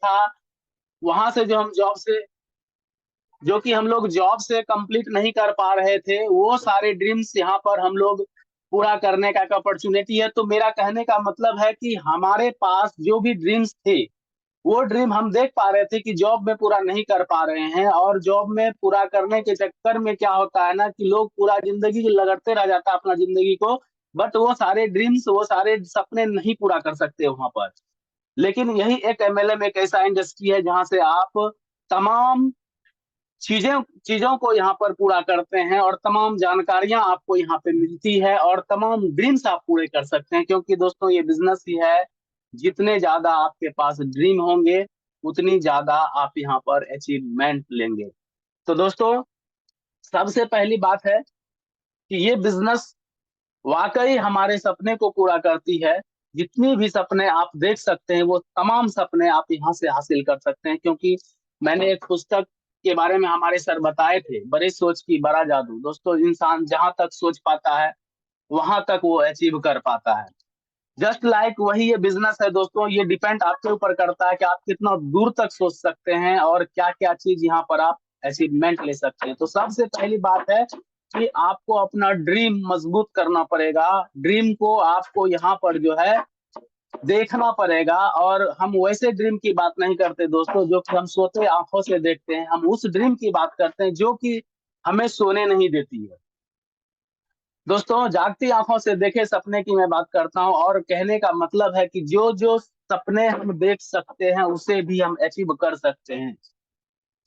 था, वहां से जो कि हम लोग जॉब से कंप्लीट नहीं कर पा रहे थे, वो सारे ड्रीम्स यहाँ पर हम लोग पूरा करने का एक अपॉर्चुनिटी है। तो मेरा कहने का मतलब है कि हमारे पास जो भी ड्रीम्स थे, वो ड्रीम हम देख पा रहे थे कि जॉब में पूरा नहीं कर पा रहे हैं, और जॉब में पूरा करने के चक्कर में क्या होता है ना कि लोग पूरा जिंदगी लगड़ते रह जाता है अपना जिंदगी को, बट वो सारे ड्रीम्स, वो सारे सपने नहीं पूरा कर सकते वहां पर। लेकिन यही एक एमएलएम एक ऐसा इंडस्ट्री है जहां से आप तमाम चीजें चीजों को यहाँ पर पूरा करते हैं, और तमाम जानकारियां आपको यहाँ पे मिलती है, और तमाम ड्रीम्स आप पूरे कर सकते हैं। क्योंकि दोस्तों ये बिजनेस ही है, जितने ज्यादा आपके पास ड्रीम होंगे उतनी ज्यादा आप यहाँ पर अचीवमेंट लेंगे। तो दोस्तों, सबसे पहली बात है कि ये बिजनेस वाकई हमारे सपने को पूरा करती है। जितनी भी सपने आप देख सकते हैं वो तमाम सपने आप यहाँ से हासिल कर सकते हैं। क्योंकि मैंने एक पुस्तक के बारे में हमारे सर बताए थे, बड़े सोच की बड़ा जादू। दोस्तों, इंसान जहां तक सोच पाता है वहां तक वो अचीव कर पाता है। जस्ट लाइक वही ये बिजनेस है दोस्तों, ये डिपेंड आपके ऊपर करता है कि आप कितना दूर तक सोच सकते हैं और क्या क्या चीज यहाँ पर आप अचीवमेंट ले सकते हैं। तो सबसे पहली बात है कि आपको अपना ड्रीम मजबूत करना पड़ेगा। ड्रीम को आपको यहाँ पर जो है देखना पड़ेगा। और हम वैसे ड्रीम की बात नहीं करते दोस्तों जो कि हम सोते आंखों से देखते हैं, हम उस ड्रीम की बात करते हैं जो कि हमें सोने नहीं देती है। दोस्तों, जागती आंखों से देखे सपने की मैं बात करता हूँ, और कहने का मतलब है कि जो जो सपने हम देख सकते हैं उसे भी हम अचीव कर सकते हैं।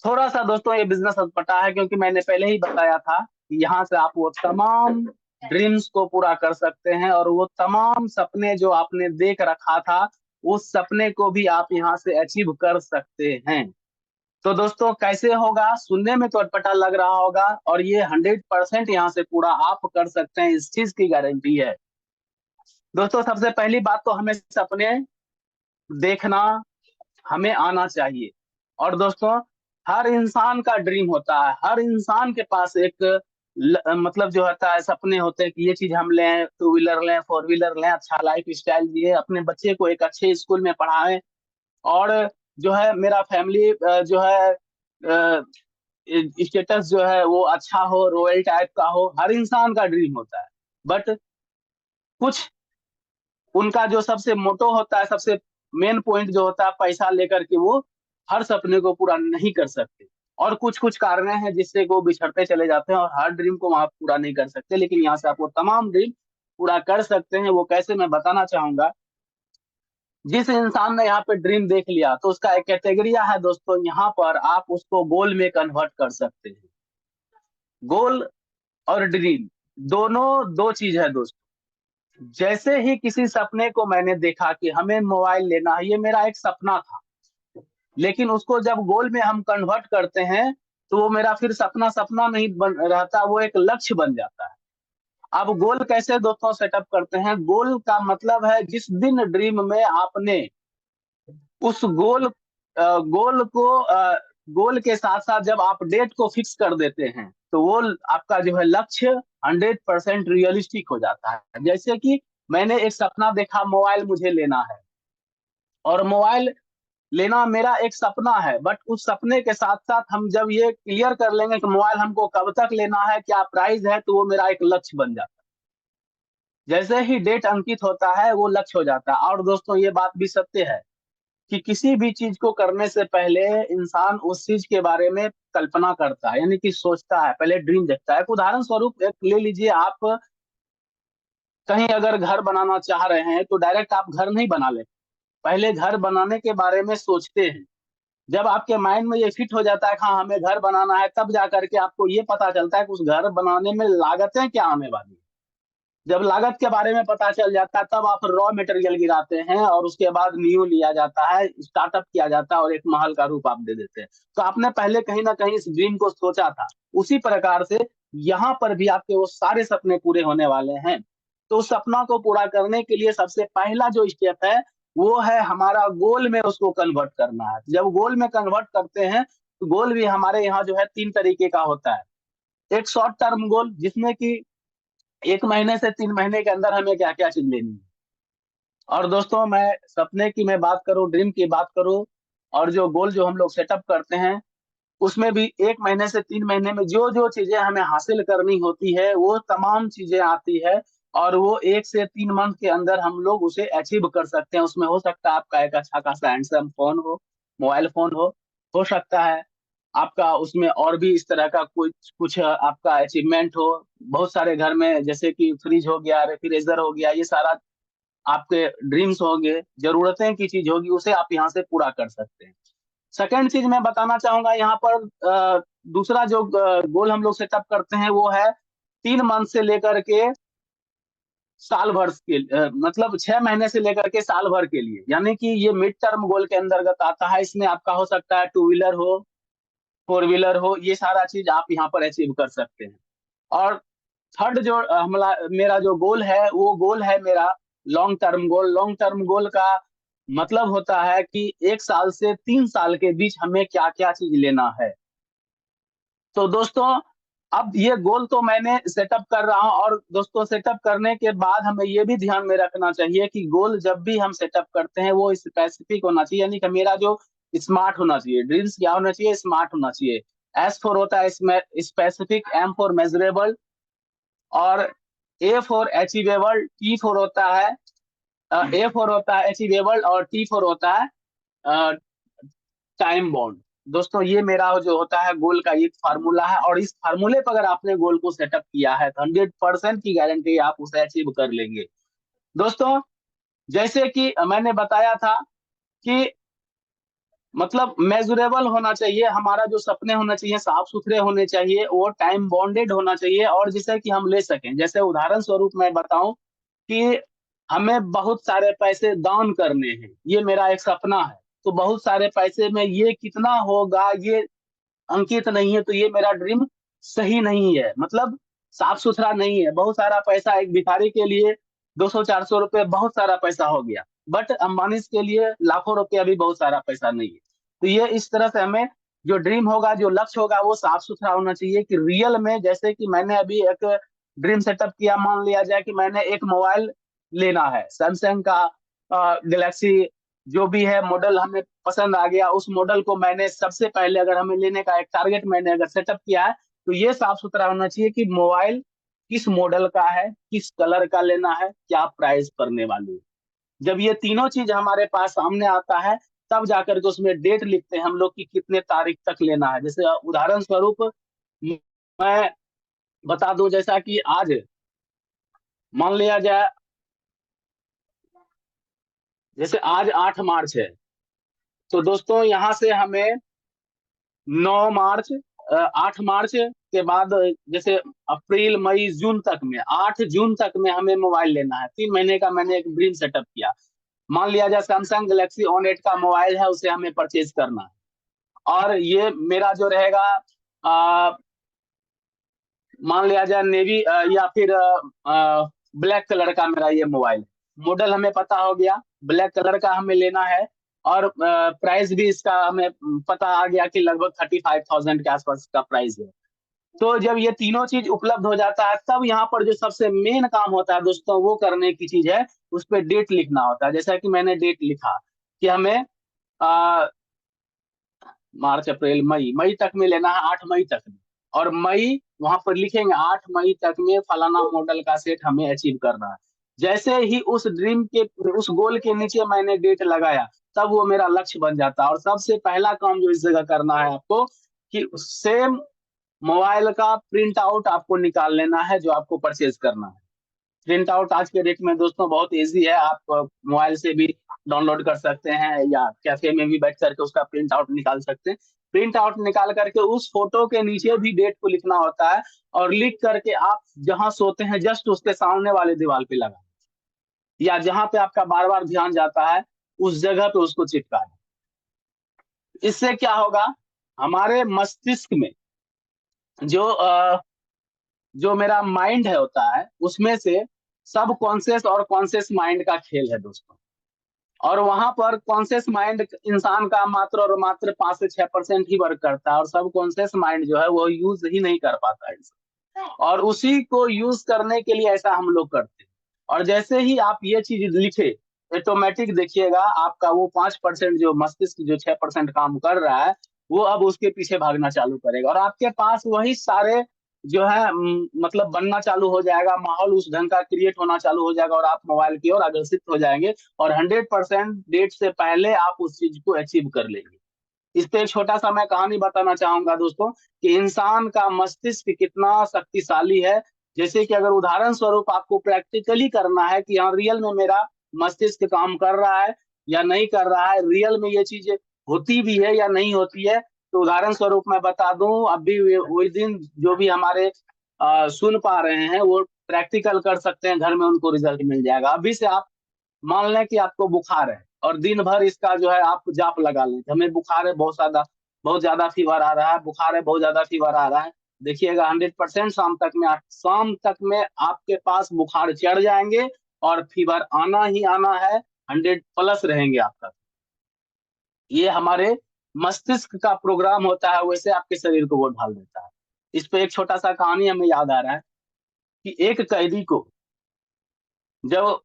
थोड़ा सा दोस्तों ये बिजनेस अटपटा है, क्योंकि मैंने पहले ही बताया था कि यहाँ से आप वो तमाम ड्रीम्स को पूरा कर सकते हैं, और वो तमाम सपने जो आपने देख रखा था उस सपने को भी आप यहाँ से अचीव कर सकते हैं। तो दोस्तों, कैसे होगा? सुनने में तो अटपटा लग रहा होगा, और ये 100% यहाँ से पूरा आप कर सकते हैं, इस चीज की गारंटी है। दोस्तों, सबसे पहली बात तो हमें सपने देखना हमें आना चाहिए। और दोस्तों, हर इंसान का ड्रीम होता है, हर इंसान के पास एक मतलब जो होता है, सपने होते हैं कि ये चीज हम लें, टू व्हीलर लें, फोर व्हीलर लें, अच्छा लाइफ स्टाइल जिए, अपने बच्चे को एक अच्छे स्कूल में पढ़ाएं, और जो है मेरा फैमिली जो है स्टेटस जो है वो अच्छा हो, रॉयल टाइप का हो। हर इंसान का ड्रीम होता है, बट कुछ उनका जो सबसे मोटो होता है, सबसे मेन पॉइंट जो होता है, पैसा लेकर के वो हर सपने को पूरा नहीं कर सकते। और कुछ कुछ कारण हैं जिससे वो बिछड़ते चले जाते हैं और हर ड्रीम को वहां पूरा नहीं कर सकते। लेकिन यहाँ से आप वो तमाम ड्रीम पूरा कर सकते हैं। वो कैसे, मैं बताना चाहूंगा। जिस इंसान ने यहाँ पे ड्रीम देख लिया तो उसका एक कैटेगरिया है दोस्तों, यहाँ पर आप उसको गोल में कन्वर्ट कर सकते हैं। गोल और ड्रीम दोनों दो चीज है दोस्तों। जैसे ही किसी सपने को मैंने देखा कि हमें मोबाइल लेना है, ये मेरा एक सपना था, लेकिन उसको जब गोल में हम कन्वर्ट करते हैं तो वो मेरा फिर सपना सपना नहीं बन रहता, वो एक लक्ष्य बन जाता है। अब गोल कैसे दोस्तों सेटअप करते हैं? गोल का मतलब है जिस दिन ड्रीम में आपने उस गोल को गोल के साथ साथ जब आप डेट को फिक्स कर देते हैं तो वो आपका जो है लक्ष्य 100% रियलिस्टिक हो जाता है। जैसे कि मैंने एक सपना देखा, मोबाइल मुझे लेना है, और मोबाइल लेना मेरा एक सपना है, बट उस सपने के साथ साथ हम जब ये क्लियर कर लेंगे कि मोबाइल हमको कब तक लेना है, क्या प्राइस है, तो वो मेरा एक लक्ष्य बन जाता है। जैसे ही डेट अंकित होता है वो लक्ष्य हो जाता है। और दोस्तों, ये बात भी सत्य है कि किसी भी चीज को करने से पहले इंसान उस चीज के बारे में कल्पना करता है, यानी कि सोचता है, पहले ड्रीम देखता है। एक उदाहरण स्वरूप एक ले लीजिए, आप कहीं अगर घर बनाना चाह रहे हैं तो डायरेक्ट आप घर नहीं बना लेते, पहले घर बनाने के बारे में सोचते हैं। जब आपके माइंड में ये फिट हो जाता है कि हाँ हमें घर बनाना है, तब जा करके आपको ये पता चलता है कि उस घर बनाने में लागतें क्या आने वाली है। जब लागत के बारे में पता चल जाता है तब आप रॉ मटेरियल गिराते हैं, और उसके बाद नींव लिया जाता है, स्टार्टअप किया जाता है, और एक महल का रूप आप दे देते हैं। तो आपने पहले कहीं ना कहीं इस ड्रीम को सोचा था। उसी प्रकार से यहाँ पर भी आपके वो सारे सपने पूरे होने वाले हैं। तो उस सपना को पूरा करने के लिए सबसे पहला जो स्टेप है वो है हमारा गोल में उसको कन्वर्ट करना है। जब गोल में कन्वर्ट करते हैं तो गोल भी हमारे यहाँ जो है 3 तरीके का होता है। एक शॉर्ट टर्म गोल, जिसमें कि 1 महीने से 3 महीने के अंदर हमें क्या क्या चीज लेनी है। और दोस्तों, मैं सपने की मैं बात करूं, ड्रीम की बात करूं, और जो गोल जो हम लोग सेटअप करते हैं उसमें भी 1 महीने से 3 महीने में जो जो चीजें हमें हासिल करनी होती है वो तमाम चीजें आती है, और वो 1 से 3 मंथ के अंदर हम लोग उसे अचीव कर सकते हैं। उसमें हो सकता है आपका एक अच्छा खासा हैंडसम फोन हो, मोबाइल फोन हो सकता है आपका उसमें और भी इस तरह का कुछ कुछ आपका अचीवमेंट हो। बहुत सारे घर में जैसे कि फ्रिज हो गया, रेफ्रिजरेटर हो गया, ये सारा आपके ड्रीम्स होंगे, जरूरतें की चीज होगी, उसे आप यहाँ से पूरा कर सकते हैं। सेकंड चीज मैं बताना चाहूंगा यहाँ पर, दूसरा जो गोल हम लोग सेटअप करते हैं वो है 3 मंथ से लेकर के साल भर के, मतलब 6 महीने से लेकर के साल भर के लिए, यानी कि ये मिड टर्म गोल के अंतर्गत आता है। इसमें आपका हो सकता है 2 व्हीलर हो, 4 व्हीलर हो, ये सारा चीज आप यहाँ पर अचीव कर सकते हैं। और थर्ड जो हमला मेरा जो गोल है वो गोल है मेरा long term goal. Long term goal का मतलब होता है कि 1 साल से 3 साल के बीच हमें क्या क्या चीज लेना है। तो दोस्तों, अब ये गोल तो मैंने सेटअप कर रहा हूं, और दोस्तों सेटअप करने के बाद हमें ये भी ध्यान में रखना चाहिए कि गोल जब भी हम सेटअप करते हैं वो स्पेसिफिक होना चाहिए, यानी कि मेरा जो स्मार्ट होना चाहिए। ड्रीम्स क्या होना चाहिए? स्मार्ट होना चाहिए। एस फॉर होता है इसमें स्पेसिफिक, एम फॉर मेजरेबल, और A for achievable, T for होता है ए फॉर होता है अचीवेबल, और टी फॉर होता है टाइम बाउंड। दोस्तों ये मेरा जो होता है गोल का एक फार्मूला है, और इस फार्मूले पर अगर आपने गोल को सेटअप किया है तो 100% की गारंटी आप उसे अचीव कर लेंगे। दोस्तों जैसे कि मैंने बताया था कि मतलब मेजरेबल होना चाहिए, हमारा जो सपने होना चाहिए साफ सुथरे होने चाहिए, वो टाइम बॉन्डेड होना चाहिए, और जिसे कि हम ले सकें। जैसे उदाहरण स्वरूप मैं बताऊं कि हमें बहुत सारे पैसे दान करने हैं, ये मेरा एक सपना है। तो बहुत सारे पैसे में ये कितना होगा ये अंकित नहीं है, तो ये मेरा ड्रीम सही नहीं है, मतलब साफ सुथरा नहीं है। बहुत सारा पैसा एक भिखारी के लिए 200-400 रुपये बहुत सारा पैसा हो गया, बट अंबानी के लिए लाखों रुपया भी बहुत सारा पैसा नहीं है। तो ये इस तरह से हमें जो ड्रीम होगा, जो लक्ष्य होगा, वो साफ सुथरा होना चाहिए कि रियल में, जैसे कि मैंने अभी एक ड्रीम सेटअप किया, मान लिया जाए कि मैंने एक मोबाइल लेना है सैमसंग का गैलेक्सी, जो भी है मॉडल हमें पसंद आ गया, उस मॉडल को मैंने सबसे पहले, अगर हमें लेने का एक टारगेट मैंने अगर सेटअप किया है, तो ये साफ सुथरा होना चाहिए कि मोबाइल किस मॉडल का है, किस कलर का लेना है, क्या प्राइस पड़ने वाली है। जब ये तीनों चीज हमारे पास सामने आता है, तब जाकर के उसमें डेट लिखते हैं हम लोग कि कितने तारीख तक लेना है। जैसे उदाहरण स्वरूप मैं बता दूं, जैसा कि आज मान लिया जाए, जैसे आज 8 मार्च है, तो दोस्तों यहाँ से हमें 9 मार्च, 8 मार्च के बाद, जैसे अप्रैल मई जून तक में, 8 जून तक में हमें मोबाइल लेना है। 3 महीने का मैंने एक ड्रीम सेटअप किया। मान लिया जाए सैमसंग गैलेक्सी ऑन 8 का मोबाइल है, उसे हमें परचेज करना है। और ये मेरा जो रहेगा, आ, मान लिया जाए नेवी या फिर ब्लैक कलर का मेरा ये मोबाइल, मॉडल हमें पता हो गया, ब्लैक कलर का हमें लेना है, और प्राइस भी इसका हमें पता आ गया कि लगभग 35,000 के आसपास का प्राइस है। तो जब ये तीनों चीज उपलब्ध हो जाता है, तब यहाँ पर जो सबसे मेन काम होता है दोस्तों, वो करने की चीज है, उस पर डेट लिखना होता है। जैसा कि मैंने डेट लिखा कि हमें आ, मार्च अप्रैल मई, मई तक में लेना है, 8 मई तक में। और मई वहां पर लिखेंगे 8 मई तक में फलाना मॉडल का सेट हमें अचीव करना है। जैसे ही उस ड्रीम के, उस गोल के नीचे मैंने डेट लगाया, तब वो मेरा लक्ष्य बन जाता है। और सबसे पहला काम जो इस जगह करना है आपको, कि सेम मोबाइल का प्रिंट आउट आपको निकाल लेना है जो आपको परचेज करना है। प्रिंट आउट आज के डेट में दोस्तों बहुत इजी है, आप मोबाइल से भी डाउनलोड कर सकते हैं, या कैफे में भी बैठ करके उसका प्रिंट आउट निकाल सकते हैं। प्रिंट आउट निकाल करके उस फोटो के नीचे भी डेट को लिखना होता है, और लिख करके आप जहां सोते हैं जस्ट उसके सामने वाले दीवार पे लगा, या जहां पे आपका बार बार ध्यान जाता है उस जगह पे उसको चिपका दें। इससे क्या होगा, हमारे मस्तिष्क में जो जो मेरा माइंड है होता है, उसमें से सब कॉन्शियस और कॉन्शियस माइंड का खेल है दोस्तों। और वहां पर कॉन्शियस माइंड इंसान का मात्र और मात्र 5 से 6% ही वर्क करता है, और सब कॉन्शियस माइंड जो है वो यूज ही नहीं कर पाता है इंसान। और उसी को यूज करने के लिए ऐसा हम लोग करते हैं। और जैसे ही आप ये चीज लिखे, ऑटोमेटिक देखिएगा आपका वो 5% जो मस्तिष्क जो 6% काम कर रहा है, वो अब उसके पीछे भागना चालू करेगा और आपके पास वही सारे जो है मतलब बनना चालू हो जाएगा, माहौल उस ढंग का क्रिएट होना चालू हो जाएगा और आप मोबाइल की ओर अग्रसित हो जाएंगे और 100% डेट से पहले आप उस चीज को अचीव कर लेंगे। इस पे एक छोटा सा मैं कहानी बताना चाहूंगा दोस्तों कि इंसान का मस्तिष्क कितना शक्तिशाली है। जैसे कि अगर उदाहरण स्वरूप आपको प्रैक्टिकली करना है कि हाँ रियल में मेरा मस्तिष्क काम कर रहा है या नहीं कर रहा है, रियल में ये चीज होती भी है या नहीं होती है, तो उदाहरण स्वरूप मैं बता दूं, अभी वही दिन जो भी हमारे सुन पा रहे हैं वो प्रैक्टिकल कर सकते हैं, घर में उनको रिजल्ट मिल जाएगा। अभी से आप मान लें कि आपको बुखार है और दिन भर इसका जो है आप जाप लगा लें, हमें बुखार है बहुत ज्यादा फीवर आ रहा है, बुखार है बहुत ज्यादा फीवर आ रहा है, देखिएगा 100% शाम तक में आपके पास बुखार चढ़ जाएंगे और फीवर आना ही आना है, 100+ रहेंगे आपका। ये हमारे मस्तिष्क का प्रोग्राम होता है, वैसे आपके शरीर को वो ढाल देता है। इस पे एक छोटा सा कहानी हमें याद आ रहा है कि एक कैदी को जब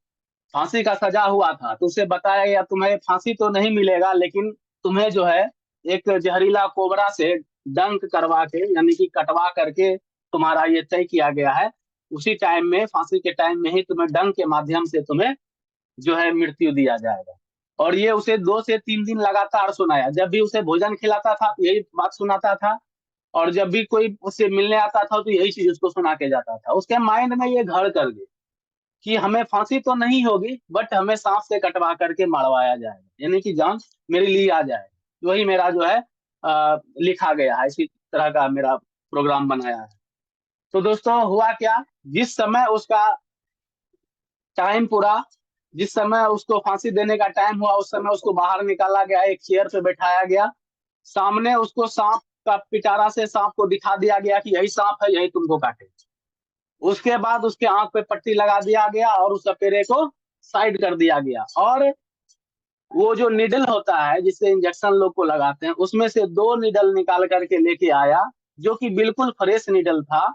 फांसी का सजा हुआ था तो उसे बताया गया तुम्हें फांसी तो नहीं मिलेगा, लेकिन तुम्हें जो है एक जहरीला कोबरा से डंक करवा के यानी कि कटवा करके तुम्हारा ये तय किया गया है, उसी टाइम में फांसी के टाइम में ही तुम्हें डंक के माध्यम से तुम्हें जो है मृत्यु दिया जाएगा। और ये उसे 2 से 3 दिन लगातार सुनाया, जब भी उसे भोजन खिलाता था तो यही बात सुनाता था और जब भी कोई उससे मिलने आता था तो यही चीज उसको सुना के जाता था। उसके माइंड में ये घर कर गई कि हमें फांसी तो नहीं होगी बट हमें सांप से कटवा करके मरवाया जाएगा, यानी कि जान मेरे लिए आ जाएगा। वही मेरा जो है लिखा गया है, इसी तरह का मेरा प्रोग्राम बनाया है। तो दोस्तों हुआ क्या, जिस समय उसका टाइम पूरा जिस समय उसको फांसी देने का टाइम हुआ उस समय उसको बाहर निकाला गया, एक चेयर पे बैठाया गया, सामने उसको सांप का पिटारा से सांप को दिखा दिया गया कि यही सांप है, यही तुमको काटे। उसके बाद उसके आंख पे पट्टी लगा दिया गया और उस सपेरे को साइड कर दिया गया और वो जो निडल होता है जिससे इंजेक्शन लोग को लगाते हैं उसमें से 2 निडल निकाल करके लेके आया, जो कि बिल्कुल फ्रेश निडल था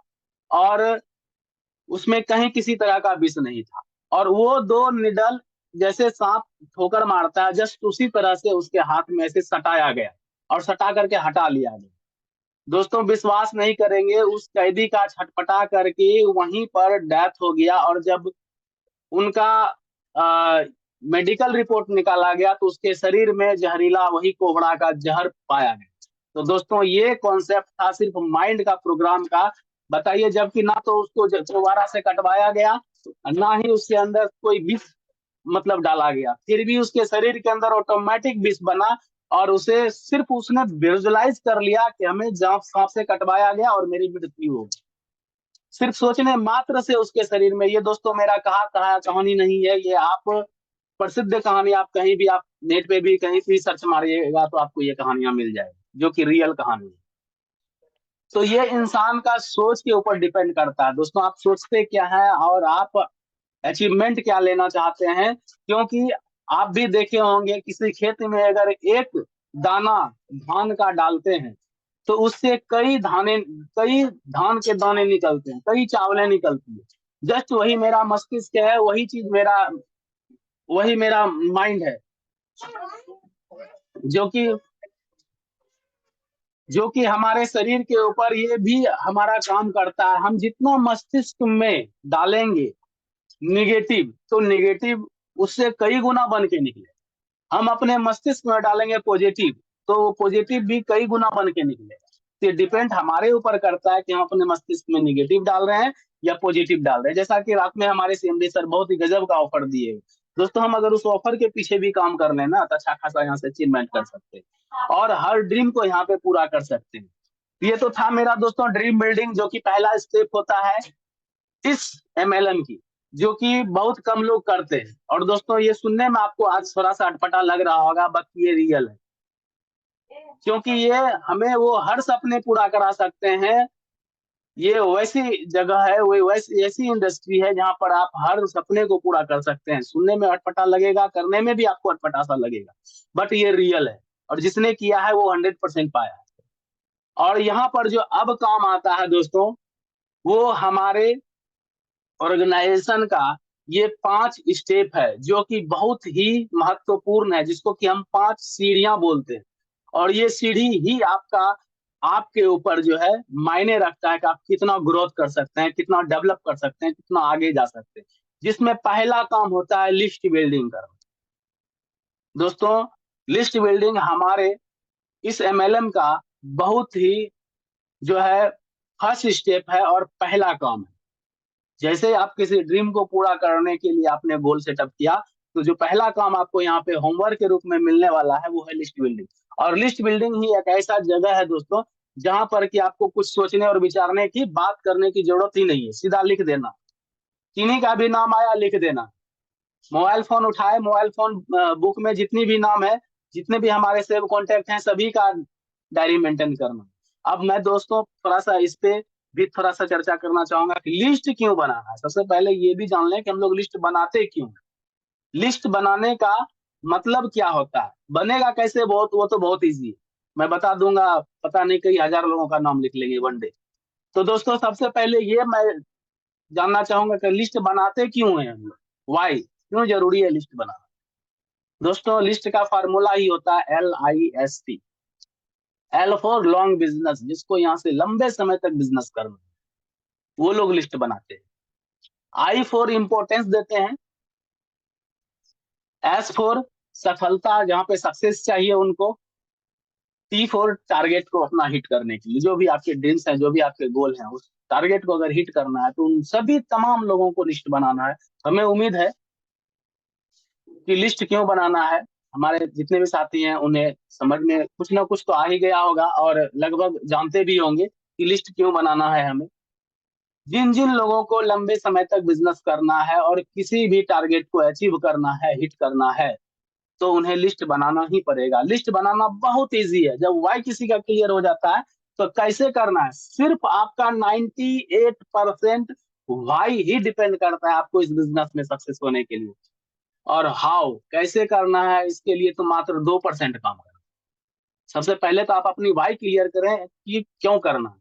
और उसमें कहीं किसी तरह का विष नहीं था। और वो 2 निडल जैसे सांप ठोकर मारता है जस्ट उसी तरह से उसके हाथ में ऐसे सटाया गया और सटा करके हटा लिया गया। दोस्तों विश्वास नहीं करेंगे, उस कैदी का छटपटा करके वहीं पर डेथ हो गया और जब उनका मेडिकल रिपोर्ट निकाला गया तो उसके शरीर में जहरीला वही कोबरा का जहर पाया गया। तो दोस्तों ये कॉन्सेप्ट था सिर्फ माइंड का प्रोग्राम का। बताइए, जबकि ना तो उसको दोबारा से कटवाया गया ना ही उसके अंदर कोई विष मतलब डाला गया, फिर भी उसके शरीर के अंदर ऑटोमेटिक विष बना और उसे सिर्फ उसने विजुलाइज कर लिया कि हमें सांप से कटवाया गया और मेरी मृत्यु हो गई। सिर्फ सोचने मात्र से उसके शरीर में, ये दोस्तों मेरा कहा कहानी नहीं है, ये आप प्रसिद्ध कहानी, आप कहीं भी आप नेट पे भी कहीं भी सर्च मारिएगा तो आपको ये कहानियां मिल जाएगी जो कि रियल कहानी है। तो ये इंसान का सोच के ऊपर डिपेंड करता है दोस्तों, आप सोचते क्या है और आप अचीवमेंट क्या लेना चाहते हैं। क्योंकि आप भी देखे होंगे किसी खेत में अगर एक दाना धान का डालते हैं तो उससे कई धान के दाने निकलते हैं, कई चावलें निकलती है। जस्ट वही मेरा मस्तिष्क है, वही मेरा माइंड है जो कि हमारे शरीर के ऊपर ये भी हमारा काम करता है। हम जितना मस्तिष्क में डालेंगे निगेटिव तो निगेटिव उससे कई गुना बन के निकले, हम अपने मस्तिष्क में डालेंगे पॉजिटिव तो वो पॉजिटिव भी कई गुना बन के निकलेगा। तो डिपेंड हमारे ऊपर करता है कि हम अपने मस्तिष्क में निगेटिव डाल रहे हैं या पॉजिटिव डाल रहे हैं। जैसा कि रात में हमारे सीएमडी सर बहुत ही गजब का ऑफर दिए दोस्तों, हम अगर उस ऑफर के पीछे भी काम कर लेना तो अच्छा खासा यहाँ से अचीवमेंट कर सकते हैं और हर ड्रीम को यहाँ पे पूरा कर सकते हैं। ये तो था मेरा दोस्तों ड्रीम बिल्डिंग, जो कि पहला स्टेप होता है इस MLM की, जो कि बहुत कम लोग करते हैं। और दोस्तों ये सुनने में आपको आज थोड़ा सा अटपटा लग रहा होगा बट ये रियल है, क्योंकि ये हमें वो हर सपने पूरा करा सकते हैं। ये वैसी जगह है, वो वैसी ऐसी इंडस्ट्री है जहां पर आप हर सपने को पूरा कर सकते हैं। सुनने में अटपटा लगेगा, करने में भी आपको अटपटा सा लगेगा, बट ये रियल है और जिसने किया है वो 100% पाया है। और यहाँ पर जो अब काम आता है दोस्तों, वो हमारे ऑर्गेनाइजेशन का ये 5 स्टेप है जो कि बहुत ही महत्वपूर्ण है, जिसको कि हम 5 सीढ़ियां बोलते हैं। और ये सीढ़ी ही आपके ऊपर जो है मायने रखता है कि आप कितना ग्रोथ कर सकते हैं, कितना डेवलप कर सकते हैं, कितना आगे जा सकते हैं। जिसमें पहला काम होता है लिस्ट बिल्डिंग करना। दोस्तों, लिस्ट बिल्डिंग हमारे इस एमएलएम का बहुत ही जो है फर्स्ट स्टेप है और पहला काम है। जैसे आप किसी ड्रीम को पूरा करने के लिए आपने गोल सेटअप किया, तो जो पहला काम आपको यहाँ पे होमवर्क के रूप में मिलने वाला है वो है लिस्ट बिल्डिंग। और लिस्ट बिल्डिंग ही एक ऐसा जगह है दोस्तों, जहां पर कि आपको कुछ सोचने और विचारने की, बात करने की जरूरत ही नहीं है, सीधा लिख देना। किन्हीं का भी नाम आया लिख देना। मोबाइल फोन उठाए, मोबाइल फोन बुक में जितनी भी नाम है, जितने भी हमारे सेव कॉन्टेक्ट हैं, सभी का डायरी मेंटेन करना। अब मैं दोस्तों थोड़ा सा इस पे भी थोड़ा सा चर्चा करना चाहूंगा कि लिस्ट क्यों बनाना है। सबसे पहले ये भी जान लें कि हम लोग लिस्ट बनाते क्यों हैं। लिस्ट बनाने का मतलब क्या होता है, बनेगा कैसे, बहुत वो तो बहुत इजी है, मैं बता दूंगा। पता नहीं कई हजार लोगों का नाम लिख लेंगे वन डे। तो दोस्तों सबसे पहले ये मैं जानना चाहूंगा कि लिस्ट बनाते क्यों हैं हम लोग, वाई, क्यों जरूरी है लिस्ट बनाना। दोस्तों लिस्ट का फार्मूला ही होता है LIST। L for long business, जिसको यहाँ से लंबे समय तक बिजनेस करना है, वो लोग लिस्ट बनाते हैं। आई फॉर इम्पोर्टेंस देते हैं। एस फॉर सफलता, जहाँ पे सक्सेस चाहिए उनको। टी फॉर टारगेट को अपना हिट करने के लिए, जो भी आपके ड्रीम्स हैं, जो भी आपके गोल हैं, उस टारगेट को अगर हिट करना है तो उन सभी तमाम लोगों को लिस्ट बनाना है। हमें उम्मीद है कि लिस्ट क्यों बनाना है, हमारे जितने भी साथी हैं उन्हें समझ में कुछ ना कुछ तो आ ही गया होगा और लगभग जानते भी होंगे कि लिस्ट क्यों बनाना है हमें। जिन जिन लोगों को लंबे समय तक बिजनेस करना है और किसी भी टारगेट को अचीव करना है, हिट करना है, तो उन्हें लिस्ट बनाना ही पड़ेगा। लिस्ट बनाना बहुत इजी है। जब वाई किसी का क्लियर हो जाता है तो कैसे करना है, सिर्फ आपका 98% वाई ही डिपेंड करता है आपको इस बिजनेस में सक्सेस होने के लिए। और हाउ, कैसे करना है, इसके लिए तो मात्र 2% काम करना है। सबसे पहले तो आप अपनी वाई क्लियर करें कि क्यों करना है,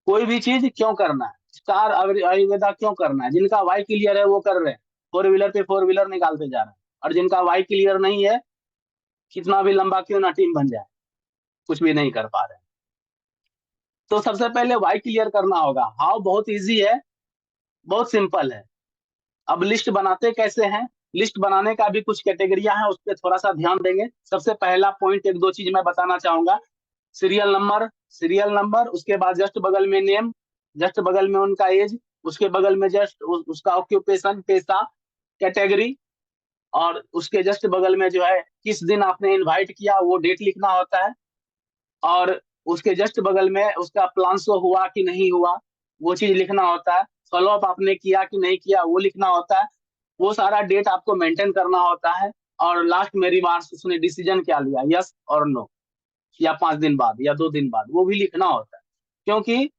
कोई भी चीज क्यों करना है, स्टार आयुर्वेदा क्यों करना है। जिनका वाई क्लियर है वो कर रहे हैं, फोर व्हीलर पे फोर व्हीलर निकालते जा रहे हैं। और जिनका वाई क्लियर नहीं है, कितना भी लंबा क्यों ना टीम बन जाए, कुछ भी नहीं कर पा रहे हैं। तो सबसे पहले वाई क्लियर करना होगा। हाउ बहुत इजी है, बहुत सिंपल है। अब लिस्ट बनाते कैसे हैं, लिस्ट बनाने का भी कुछ कैटेगरिया है, उस पर थोड़ा सा ध्यान देंगे। सबसे पहला पॉइंट, एक दो चीज मैं बताना चाहूंगा। सीरियल नंबर, सीरियल नंबर, उसके बाद जस्ट बगल में नेम, जस्ट बगल में उनका एज, उसके बगल में जस्ट उसका ऑक्यूपेशन, पेशा, कैटेगरी, और उसके जस्ट बगल में जो है किस दिन आपने इनवाइट किया वो डेट लिखना होता है। और उसके जस्ट बगल में उसका प्लान शो हुआ कि नहीं हुआ वो चीज लिखना होता है। फॉलो अप आपने किया कि नहीं किया वो लिखना होता है। वो सारा डेट आपको मेंटेन करना होता है। और लास्ट में रिमार्क्स, उसने डिसीजन क्या लिया, यस और नो, या 5 दिन बाद या 2 दिन बाद, वो भी लिखना होता है। क्योंकि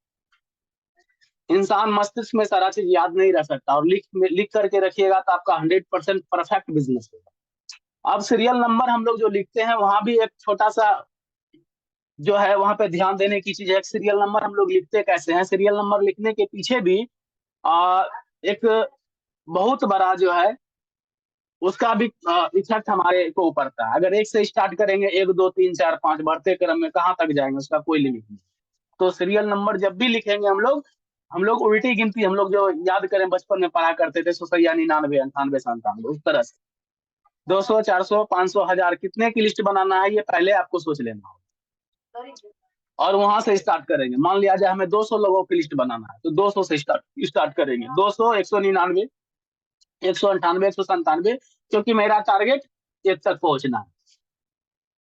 इंसान मस्तिष्क में सारा चीज याद नहीं रख सकता, और लिख करके रखिएगा तो आपका 100% परफेक्ट बिजनेस होगा। अब सीरियल नंबर हम लोग जो लिखते हैं, वहां भी एक छोटा सा जो है वहां पे ध्यान देने की चीज है। सीरियल नंबर हम लोग लिखते कैसे हैं, सीरियल नंबर लिखने के पीछे भी आ, एक बहुत बड़ा जो है उसका भी इफेक्ट हमारे को पड़ता है। अगर एक से स्टार्ट करेंगे, 1 2 3 4 5 बढ़ते क्रम में कहाँ तक जाएंगे, उसका कोई लिमिट नहीं। तो सीरियल नंबर जब भी लिखेंगे हम लोग उल्टी गिनती, हम लोग जो याद करें बचपन में पढ़ा करते थे, 100 99 98 97, उस तरह से 200 400 500 1000 कितने की लिस्ट बनाना है, ये पहले आपको सोच लेना होगा। और वहां से स्टार्ट करेंगे। मान लिया जाए हमें 200 लोगों की लिस्ट बनाना है, तो 200 से स्टार्ट करेंगे। 200, 199, 198, 197, क्योंकि मेरा टारगेट 1 तक पहुंचना है।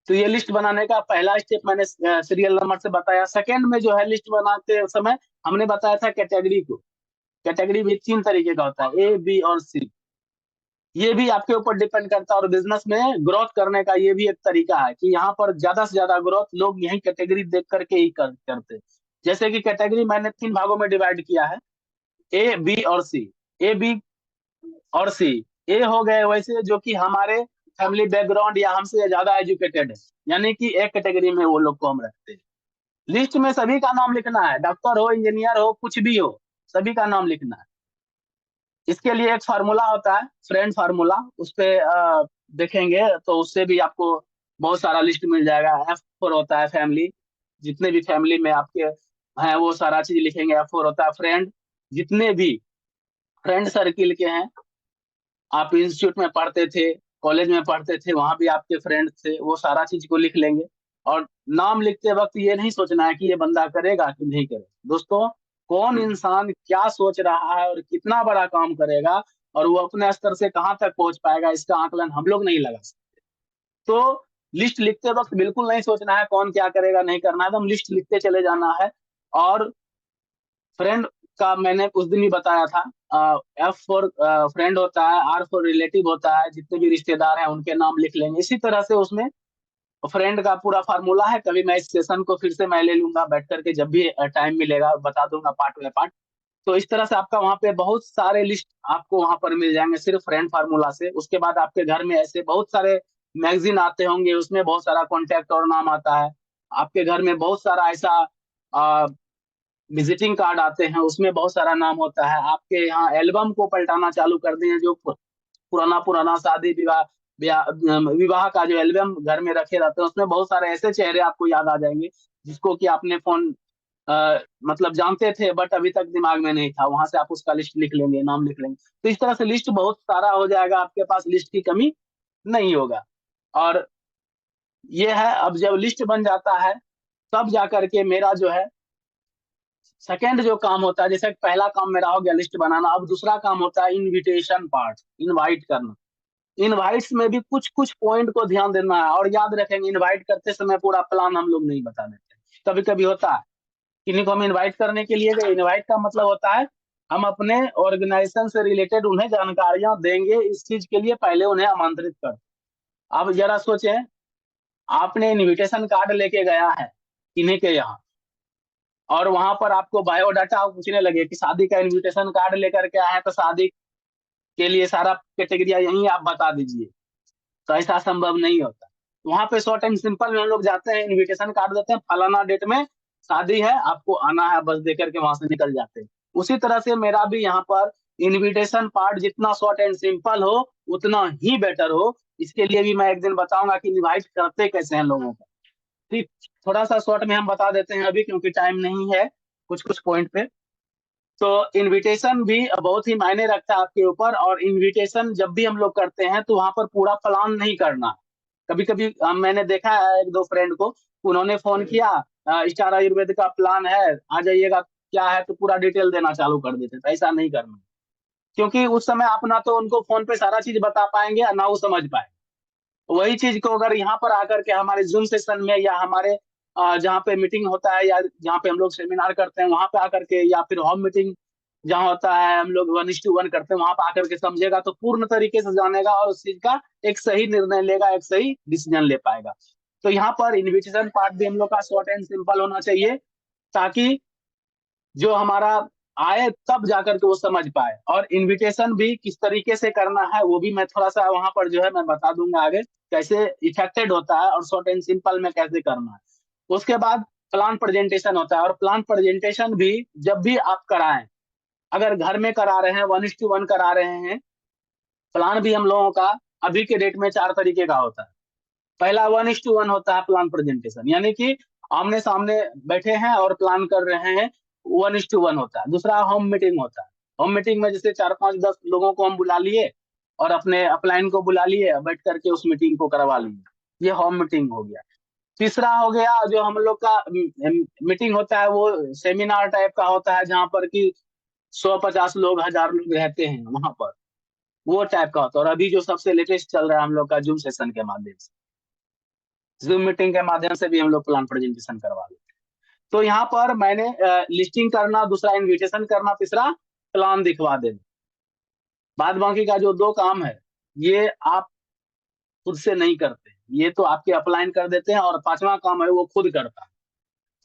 तो ये लिस्ट बनाने का पहला स्टेप मैंने सीरियल नंबर से बताया। सेकंड में जो है लिस्ट बनाते समय हमने बताया था कैटेगरी को। कैटेगरी भी 3 तरीके का होता है, A, B और C। ये भी आपके ऊपर डिपेंड करता है। और बिजनेस में ग्रोथ करने का ये भी एक तरीका है कि यहाँ पर ज्यादा से ज्यादा ग्रोथ लोग यही कैटेगरी देख करके ही करते हैं। जैसे कि कैटेगरी मैंने 3 भागों में डिवाइड किया है, A, B और C। A, B और C। ए हो गए वैसे जो कि हमारे फैमिली बैकग्राउंड या हमसे ज्यादा एजुकेटेड है, यानी कि एक कैटेगरी में वो लोग को हम रखते हैं। लिस्ट में सभी का नाम लिखना है, डॉक्टर हो, इंजीनियर हो, कुछ भी हो, सभी का नाम लिखना है। इसके लिए एक फार्मूला होता है, फ्रेंड फार्मूला, उस पे देखेंगे तो उससे भी आपको बहुत सारा लिस्ट मिल जाएगा। F4 होता है फैमिली, जितने भी फैमिली में आपके हैं वो सारा चीज लिखेंगे। F4 होता है फ्रेंड, जितने भी फ्रेंड सर्किल के हैं, आप इंस्टीट्यूट में पढ़ते थे, कॉलेज में पढ़ते थे, वहां भी आपके फ्रेंड थे, वो सारा चीज को लिख लेंगे। और नाम लिखते वक्त ये नहीं सोचना है कि ये बंदा करेगा कि नहीं करेगा। दोस्तों, कौन इंसान क्या सोच रहा है और कितना बड़ा काम करेगा और वो अपने स्तर से कहाँ तक पहुंच पाएगा, इसका आकलन हम लोग नहीं लगा सकते। तो लिस्ट लिखते वक्त बिल्कुल नहीं सोचना है कौन क्या करेगा नहीं करना है, एकदम लिस्ट लिखते चले जाना है। और फ्रेंड का मैंने उस दिन ही बताया था, F फॉर फ्रेंड होता है, R फॉर रिलेटिव होता है, जितने भी रिश्तेदार हैं उनके नाम लिख लेंगे। इसी तरह से उसमें फ्रेंड का पूरा फार्मूला है। कभी मैं इस सेशन को फिर से मैं ले लूंगा बैठ करके, जब भी टाइम मिलेगा बता दूंगा पार्ट बाय पार्ट। तो इस तरह से आपका वहाँ पे बहुत सारे लिस्ट आपको वहां पर मिल जाएंगे सिर्फ फ्रेंड फार्मूला से। उसके बाद आपके घर में ऐसे बहुत सारे मैगजीन आते होंगे, उसमें बहुत सारा कॉन्टेक्ट और नाम आता है। आपके घर में बहुत सारा ऐसा विजिटिंग कार्ड आते हैं, उसमें बहुत सारा नाम होता है। आपके यहाँ एल्बम को पलटाना चालू कर दिए, जो पुराना पुराना शादी विवाह विवाह का जो एल्बम घर में रखे रहते हैं, उसमें बहुत सारे ऐसे चेहरे आपको याद आ जाएंगे जिसको कि आपने फोन मतलब जानते थे बट अभी तक दिमाग में नहीं था। वहां से आप उसका लिस्ट लिख लेंगे, नाम लिख लेंगे। तो इस तरह से लिस्ट बहुत सारा हो जाएगा, आपके पास लिस्ट की कमी नहीं होगा। और ये है, अब जब लिस्ट बन जाता है तब जाकर के मेरा जो है सेकंड जो काम होता है, जैसे पहला काम मेरा हो गया लिस्ट बनाना, अब दूसरा काम होता है इनविटेशन पार्ट, इनवाइट करना। इनवाइट्स में भी कुछ कुछ पॉइंट को ध्यान देना है। और याद रखेंगे, इनवाइट करते समय पूरा प्लान हम लोग नहीं बता देते। कभी कभी होता है किन्हीं को हम इनवाइट करने के लिए गए, इनवाइट का मतलब होता है हम अपने ऑर्गेनाइजेशन से रिलेटेड उन्हें जानकारियां देंगे, इस चीज के लिए पहले उन्हें आमंत्रित कर। अब जरा सोचें, आपने इनविटेशन कार्ड लेके गया है किन्हीं के यहाँ, और वहां पर आपको बायोडाटा पूछने लगे कि शादी का इनविटेशन कार्ड लेकर के आए हैं तो शादी के लिए सारा कैटेगरिया यही आप बता दीजिए, तो ऐसा संभव नहीं होता। वहां पे शॉर्ट एंड सिंपल में हम लोग जाते हैं, इनविटेशन कार्ड देते हैं, फलाना डेट में शादी है, आपको आना है, बस देकर के वहां से निकल जाते हैं। उसी तरह से मेरा भी यहाँ पर इनविटेशन पार्ट जितना शॉर्ट एंड सिंपल हो उतना ही बेटर हो। इसके लिए भी मैं एक दिन बताऊंगा कि इनवाइट करते कैसे हैं लोगों को। ठीक, थोड़ा सा शॉर्ट में हम बता देते हैं अभी, क्योंकि टाइम नहीं है कुछ कुछ पॉइंट पे। तो इनविटेशन भी बहुत ही मायने रखता है आपके ऊपर। और इनविटेशन जब भी हम लोग करते हैं तो वहां पर पूरा प्लान नहीं करना। कभी कभी मैंने देखा है एक दो फ्रेंड को, उन्होंने फोन किया, स्टार आयुर्वेद का प्लान है आ जाइएगा, क्या है, तो पूरा डिटेल देना चालू कर देते। तो ऐसा नहीं करना, क्योंकि उस समय आप ना तो उनको फोन पे सारा चीज बता पाएंगे ना वो समझ पाए। वही चीज को अगर यहाँ पर आकर के हमारे जूम सेशन में या हमारे जहाँ पे मीटिंग होता है या जहाँ पे हम लोग सेमिनार करते हैं वहां पे आकर के, या फिर होम मीटिंग जहाँ होता है हम लोग 1:1 करते हैं, वहां पे आकर के समझेगा तो पूर्ण तरीके से जानेगा और उस चीज का एक सही निर्णय लेगा, एक सही डिसीजन ले पाएगा। तो यहाँ पर इन्विटेशन पार्ट भी हम लोग का शॉर्ट एंड सिंपल होना चाहिए, ताकि जो हमारा आए तब जाकर के वो समझ पाए। और इनविटेशन भी किस तरीके से करना है वो भी मैं थोड़ा सा वहां पर जो है मैं बता दूंगा आगे, कैसे इफेक्टेड होता है और शॉर्ट एंड सिंपल में कैसे करना है। उसके बाद प्लान प्रेजेंटेशन होता है, और प्लान प्रेजेंटेशन भी जब भी आप कराएं, अगर घर में करा रहे हैं 1:1 करा रहे हैं, प्लान भी हम लोगों का अभी के डेट में 4 तरीके का होता है। पहला 1:1 होता है प्लान प्रेजेंटेशन, यानी कि आमने सामने बैठे हैं और प्लान कर रहे हैं, 1:1 होता है। दूसरा होम मीटिंग होता है। होम मीटिंग में जैसे 4 5 10 लोगों को हम बुला लिए और अपने अपलाइन को बुला लिए, बैठ करके उस मीटिंग को करवा लिए, ये होम मीटिंग हो गया। तीसरा हो गया जो हम लोग का मीटिंग होता है, वो सेमिनार टाइप का होता है, जहाँ पर कि 100 50 लोग 1000 लोग रहते हैं वहां पर, वो टाइप का होता है। और अभी जो सबसे लेटेस्ट चल रहा है हम लोग का जूम सेशन के माध्यम से, जूम मीटिंग के माध्यम से भी हम लोग प्लान प्रेजेंटेशन करवा लेते हैं। तो यहाँ पर मैंने लिस्टिंग करना, दूसरा इनविटेशन करना, तीसरा प्लान दिखवा देना। बाद बाकी का जो दो काम है ये आप खुद से नहीं करते, ये तो आपके अपलाइन कर देते हैं, और पांचवा काम है वो खुद करता है।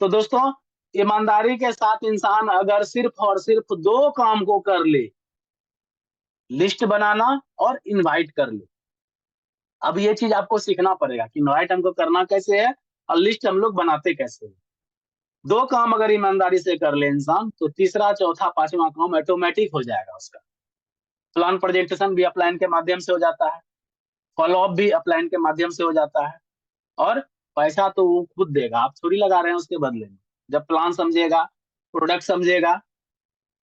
तो दोस्तों, ईमानदारी के साथ इंसान अगर सिर्फ और सिर्फ दो काम को कर ले, लिस्ट बनाना और इनवाइट कर ले। अब ये चीज आपको सीखना पड़ेगा कि इनवाइट हमको करना कैसे है और लिस्ट हम लोग बनाते कैसे हैं। दो काम अगर ईमानदारी से कर ले इंसान, तो तीसरा चौथा पांचवा काम ऑटोमेटिक हो जाएगा उसका। प्लान प्रेजेंटेशन भी अपलाइन के माध्यम से हो जाता है, फॉलो अप भी अपलाइन के माध्यम से हो जाता है। और पैसा तो वो खुद देगा, आप थोड़ी लगा रहे हैं उसके बदले में। जब प्लान समझेगा, प्रोडक्ट समझेगा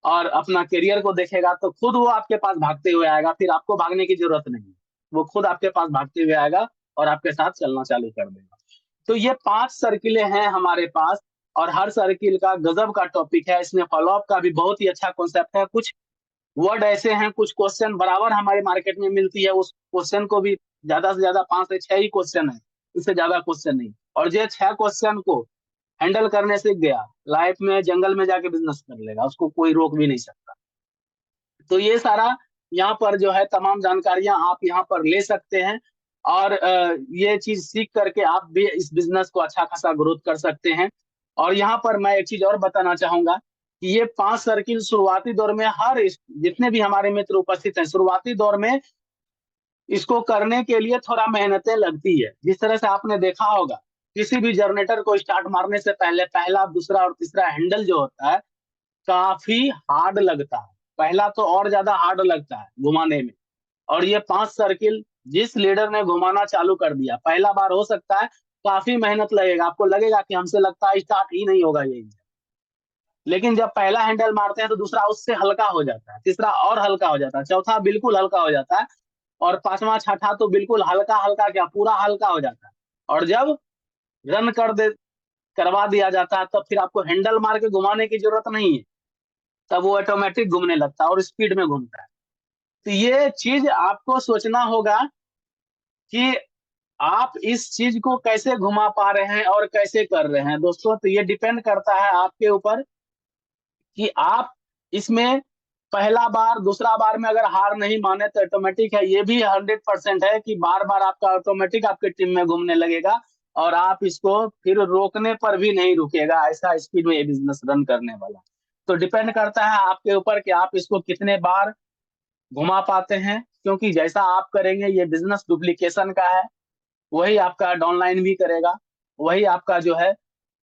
और अपना करियर को देखेगा तो खुद वो आपके पास भागते हुए आएगा, फिर आपको भागने की जरूरत नहीं है। वो खुद आपके पास भागते हुए आएगा और आपके साथ चलना चालू कर देगा। तो ये 5 सर्किलें हैं हमारे पास, और हर सर्किल का गजब का टॉपिक है। इसमें फॉलोअप का भी बहुत ही अच्छा कॉन्सेप्ट है। कुछ वर्ड ऐसे हैं, कुछ क्वेश्चन बराबर हमारे मार्केट में मिलती है, उस क्वेश्चन को भी ज्यादा से ज्यादा 5 से 6 ही क्वेश्चन है, इससे ज्यादा क्वेश्चन नहीं। और ये 6 क्वेश्चन को हैंडल करने से गया, लाइफ में जंगल में जाके बिजनेस कर लेगा, उसको कोई रोक भी नहीं सकता। तो ये सारा यहाँ पर जो है तमाम जानकारियां आप यहाँ पर ले सकते हैं, और ये चीज सीख करके आप भी इस बिजनेस को अच्छा खासा ग्रोथ कर सकते हैं। और यहाँ पर मैं एक चीज और बताना चाहूंगा कि ये 5 सर्किल शुरुआती दौर में जितने भी हमारे मित्र उपस्थित हैं, शुरुआती दौर में इसको करने के लिए थोड़ा मेहनतें लगती है। जिस तरह से आपने देखा होगा, किसी भी जनरेटर को स्टार्ट मारने से पहले पहला, दूसरा और तीसरा हैंडल जो होता है काफी हार्ड लगता है। पहला तो और ज्यादा हार्ड लगता है घुमाने में। और ये 5 सर्किल जिस लीडर ने घुमाना चालू कर दिया, पहला बार हो सकता है काफी मेहनत लगेगा, आपको लगेगा कि हमसे लगता है स्टार्ट ही नहीं होगा ये इंजन। लेकिन जब पहला हैंडल मारते हैं तो दूसरा उससे हल्का हो जाता है, तीसरा और हल्का हो जाता है, चौथा बिल्कुल हल्का हो जाता है, और पांचवा छठा तो बिल्कुल हल्का हल्का क्या पूरा हल्का हो जाता है। और जब रन करवा दिया जाता है, तब फिर आपको हैंडल मार के घुमाने की जरूरत नहीं है, तब वो ऑटोमेटिक घूमने लगता है और स्पीड में घूमता है। तो ये चीज आपको सोचना होगा कि आप इस चीज को कैसे घुमा पा रहे हैं और कैसे कर रहे हैं दोस्तों। तो ये डिपेंड करता है आपके ऊपर कि आप इसमें पहला बार, दूसरा बार में अगर हार नहीं माने तो ऑटोमेटिक है, ये भी 100% है कि बार बार आपका ऑटोमेटिक आपके टीम में घूमने लगेगा, और आप इसको फिर रोकने पर भी नहीं रुकेगा, ऐसा स्पीड में ये बिजनेस रन करने वाला। तो डिपेंड करता है आपके ऊपर कि आप इसको कितने बार घुमा पाते हैं, क्योंकि जैसा आप करेंगे, ये बिजनेस डुप्लीकेशन का है, वही आपका डाउनलाइन भी करेगा, वही आपका जो है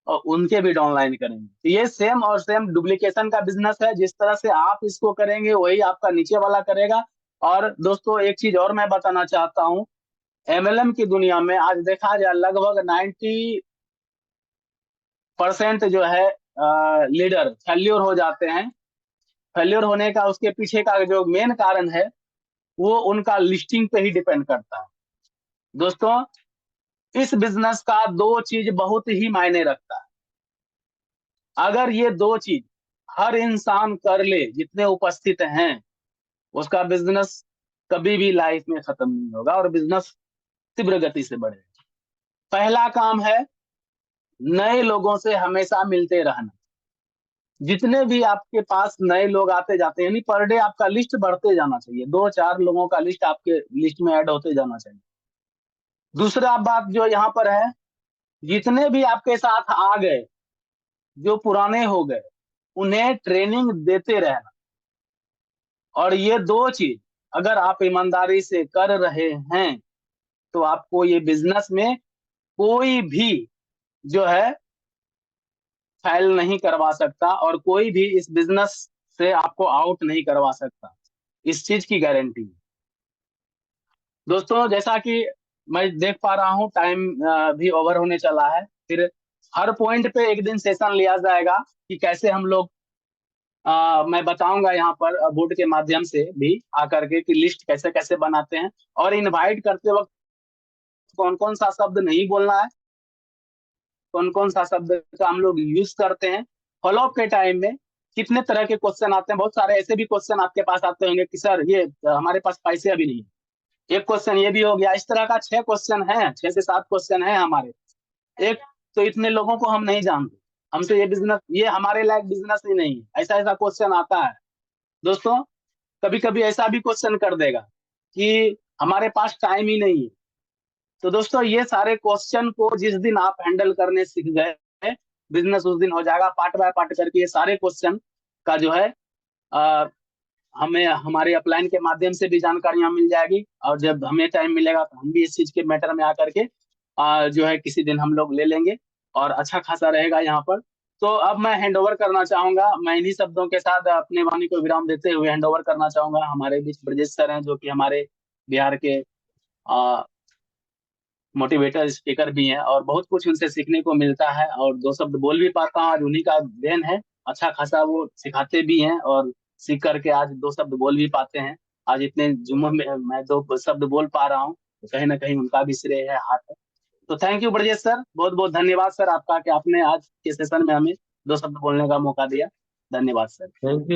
और उनके भी डाउनलाइन करेंगे। तो ये सेम और सेम डुप्लीकेशन का बिजनेस है, जिस तरह से आप इसको करेंगे वही आपका नीचे वाला करेगा। और दोस्तों एक चीज और मैं बताना चाहता हूँ, एमएलएम की दुनिया में आज देखा जाए लगभग 90% जो है लीडर फेल्योर हो जाते हैं। फेल्योर होने का उसके पीछे का जो मेन कारण है, वो उनका लिस्टिंग पे ही डिपेंड करता है। दोस्तों इस बिजनेस का दो चीज बहुत ही मायने रखता है। अगर ये दो चीज हर इंसान कर ले, जितने उपस्थित हैं, उसका बिजनेस कभी भी लाइफ में खत्म नहीं होगा और बिजनेस तीव्र गति से बढ़ेगा। पहला काम है नए लोगों से हमेशा मिलते रहना। जितने भी आपके पास नए लोग आते जाते हैं, यानी पर डे आपका लिस्ट बढ़ते जाना चाहिए, 2-4 लोगों का लिस्ट आपके लिस्ट में ऐड होते जाना चाहिए। दूसरा बात जो यहाँ पर है, जितने भी आपके साथ आ गए, जो पुराने हो गए, उन्हें ट्रेनिंग देते रहना। और ये दो चीज अगर आप ईमानदारी से कर रहे हैं तो आपको ये बिजनेस में कोई भी जो है फेल नहीं करवा सकता, और कोई भी इस बिजनेस से आपको आउट नहीं करवा सकता, इस चीज की गारंटी है। दोस्तों जैसा कि मैं देख पा रहा हूँ टाइम भी ओवर होने चला है, फिर हर पॉइंट पे एक दिन सेशन लिया जाएगा कि कैसे हम लोग मैं बताऊंगा यहाँ पर बोर्ड के माध्यम से भी आकर के कि लिस्ट कैसे कैसे बनाते हैं, और इनवाइट करते वक्त कौन कौन सा शब्द नहीं बोलना है, कौन कौन सा शब्द का हम लोग यूज करते हैं। फॉलोअप के टाइम में कितने तरह के क्वेश्चन आते हैं, बहुत सारे ऐसे भी क्वेश्चन आपके पास आते होंगे कि सर ये हमारे पास पैसे अभी नहीं है, एक क्वेश्चन ये भी हो गया। इस तरह का 6 क्वेश्चन है, 6 से 7 क्वेश्चन है हमारे। एक तो इतने लोगों को हम नहीं जानते, हमसे ये बिजनेस, ये हमारे लायक बिजनेस ही नहीं है, ऐसा ऐसा क्वेश्चन आता है। दोस्तों कभी कभी ऐसा भी क्वेश्चन कर देगा कि हमारे पास टाइम ही नहीं है। तो दोस्तों ये सारे क्वेश्चन को जिस दिन आप हैंडल करने सीख गए, बिजनेस उस दिन हो जाएगा। पार्ट बाय पार्ट करके ये सारे क्वेश्चन का जो है आ, हमें हमारे अपलाइन के माध्यम से भी जानकारियां मिल जाएगी, और जब हमें टाइम मिलेगा तो हम भी इस चीज के मैटर में आकर के जो है किसी दिन हम लोग ले लेंगे, और अच्छा खासा रहेगा यहाँ पर। तो अब मैं हैंड ओवर करना चाहूंगा, मैं इन्हीं शब्दों के साथ अपने वाणी को विराम देते हुए हैंड ओवर करना चाहूंगा। हमारे बीच ब्रजेश सर हैं, जो कि हमारे बिहार के मोटिवेटर स्पीकर भी हैं, और बहुत कुछ उनसे सीखने को मिलता है। और दो शब्द बोल भी पाता हूँ, आज उन्हीं का देन है। अच्छा खासा वो सिखाते भी हैं, और सीख करके आज दो शब्द बोल भी पाते हैं। आज इतने जुम्मों में मैं दो शब्द बोल पा रहा हूँ, तो कहीं ना कहीं उनका भी श्रेय है, हाथ है। तो थैंक यू ब्रजेश सर, बहुत बहुत धन्यवाद सर आपका, कि आपने आज के सेशन में हमें दो शब्द बोलने का मौका दिया। धन्यवाद सर।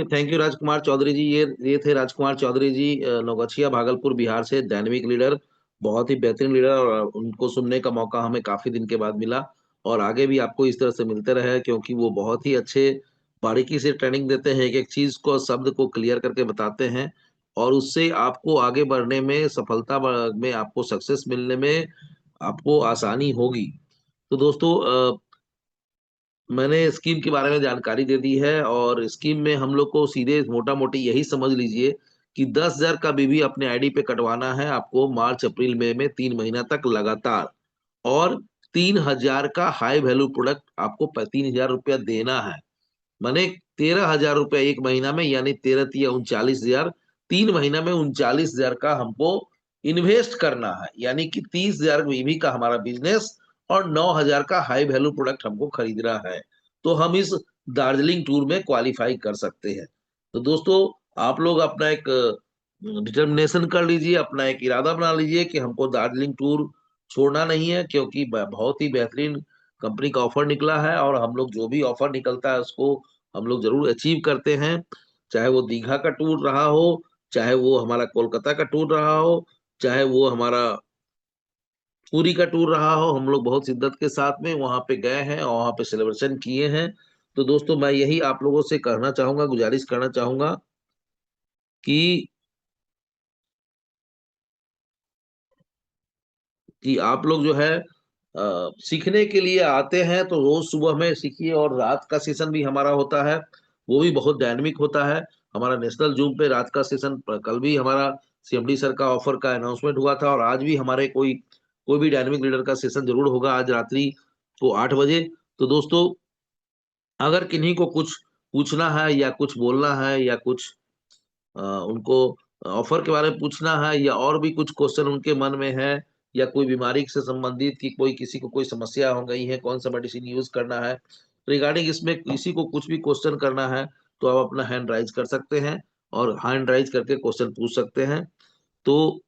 थैंक यू राजकुमार चौधरी जी। ये थे राजकुमार चौधरी जी, नौगछिया भागलपुर बिहार से, डायनेमिक लीडर, बहुत ही बेहतरीन लीडर। और उनको सुनने का मौका हमें काफी दिन के बाद मिला, और आगे भी आपको इस तरह से मिलते रहे, क्योंकि वो बहुत ही अच्छे बारीकी से ट्रेनिंग देते हैं, एक एक चीज को, शब्द को क्लियर करके बताते हैं, और उससे आपको आगे बढ़ने में, सफलता में, आपको सक्सेस मिलने में आपको आसानी होगी। तो दोस्तों, मैंने स्कीम के बारे में जानकारी दे दी है, और स्कीम में हम लोग को सीधे मोटा मोटी यही समझ लीजिए कि 10,000 का बीबी अपने आईडी पे कटवाना है आपको, मार्च अप्रैल मई में 3 महीना तक लगातार। और 3,000 का हाई वैल्यू प्रोडक्ट आपको 3,000 रुपया देना है। माने 13,000 रुपया एक महीना में, यानी 13 × 3 = 39,000। 3 महीना में 39,000 का हमको इन्वेस्ट करना है, यानी कि 30,000 बीबी का हमारा बिजनेस, और 9,000 का हाई वैल्यू प्रोडक्ट हमको खरीदना है। तो हम इस दार्जिलिंग टूर में क्वालिफाई कर सकते हैं। तो दोस्तों, आप लोग अपना एक डिटर्मिनेशन कर लीजिए, अपना एक इरादा बना लीजिए कि हमको दार्जिलिंग टूर छोड़ना नहीं है, क्योंकि बहुत ही बेहतरीन कंपनी का ऑफर निकला है, और हम लोग जो भी ऑफर निकलता है उसको हम लोग जरूर अचीव करते हैं। चाहे वो दीघा का टूर रहा हो, चाहे वो हमारा कोलकाता का टूर रहा हो, चाहे वो हमारा पूरी का टूर रहा हो, हम लोग बहुत शिद्दत के साथ में वहां पे गए हैं और वहां पे सेलिब्रेशन किए हैं। तो दोस्तों, मैं यही आप लोगों से कहना चाहूंगा, गुजारिश करना चाहूंगा कि आप लोग जो है सीखने के लिए आते हैं तो रोज सुबह में सीखिए, और रात का सेशन भी हमारा होता है, वो भी बहुत डायनेमिक होता है। हमारा नेशनल जूम पे रात का सेशन, कल भी हमारा सीएमडी सर का ऑफर का अनाउंसमेंट हुआ था, और आज भी हमारे कोई कोई भी डायनेमिक लीडर का सेशन जरूर होगा आज रात्रि को 8 बजे। तो दोस्तों, अगर किन्हीं को कुछ पूछना है, या कुछ बोलना है, या कुछ उनको ऑफर के बारे में पूछना है, या और भी कुछ क्वेश्चन उनके मन में है, या कोई बीमारी से संबंधित, कि कोई किसी को कोई समस्या हो गई है, कौन सा मेडिसिन यूज करना है, रिगार्डिंग इसमें किसी को कुछ भी क्वेश्चन करना है, तो आप अपना हैंड राइज कर सकते हैं, और हैंड राइज करके क्वेश्चन पूछ सकते हैं। तो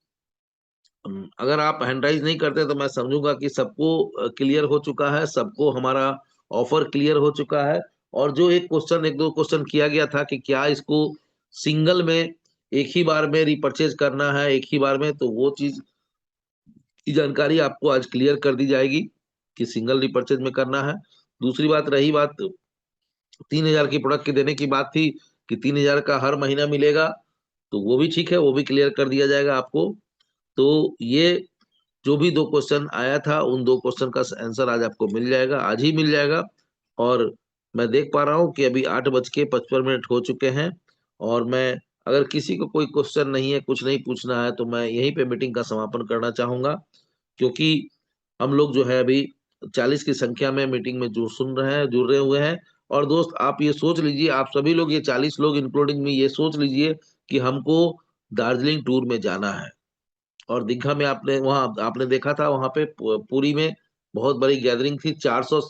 अगर आप हैंड राइज नहीं करते तो मैं समझूंगा कि सबको क्लियर हो चुका है, सबको हमारा ऑफर क्लियर हो चुका है। और जो एक क्वेश्चन, एक दो क्वेश्चन किया गया था कि क्या इसको सिंगल में एक ही बार में रिपर्चेज करना है, एक ही बार में, तो वो चीज की जानकारी आपको आज क्लियर कर दी जाएगी कि सिंगल रिपर्चेज में करना है। दूसरी बात, रही बात 3,000 की प्रोडक्ट की देने की बात थी, कि 3,000 का हर महीना मिलेगा, तो वो भी ठीक है, वो भी क्लियर कर दिया जाएगा आपको। तो ये जो भी दो क्वेश्चन आया था, उन दो क्वेश्चन का आंसर आज आपको मिल जाएगा, आज ही मिल जाएगा। और मैं देख पा रहा हूँ कि अभी 8:55 हो चुके हैं, और मैं, अगर किसी को कोई क्वेश्चन नहीं है, कुछ नहीं पूछना है, तो मैं यहीं पे मीटिंग का समापन करना चाहूंगा, क्योंकि हम लोग जो है अभी 40 की संख्या में मीटिंग में जुड़ रहे हुए हैं। और दोस्त, आप ये सोच लीजिए, आप सभी लोग, ये 40 लोग इंक्लूडिंग में, ये सोच लीजिए कि हमको दार्जिलिंग टूर में जाना है। और दीघा में आपने देखा था, वहां पे पुरी में बहुत बड़ी गैदरिंग थी, 400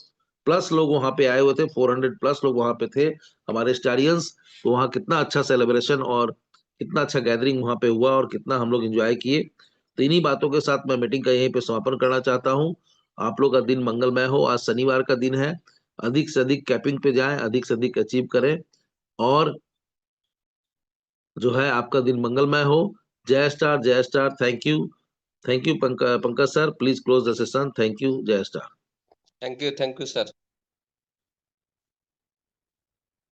प्लस लोग वहां पे आए हुए थे, 400 प्लस लोग वहां पे थे, हमारे स्टारियंस। तो वहाँ कितना अच्छा सेलिब्रेशन और कितना अच्छा गैदरिंग वहां पे हुआ, और कितना हम लोग एंजॉय किए। तो इन्हीं बातों के साथ मैं मीटिंग का यहीं पे समापन करना चाहता हूँ। आप लोग का दिन मंगलमय हो। आज शनिवार का दिन है, अधिक से अधिक कैपिंग पे जाएं, अधिक से अधिक अचीव करें, और जो है आपका दिन मंगलमय हो। जय स्टार, जय star. Thank you Pankaj sir, please close the session. Thank you, जय स्टार। Thank you sir.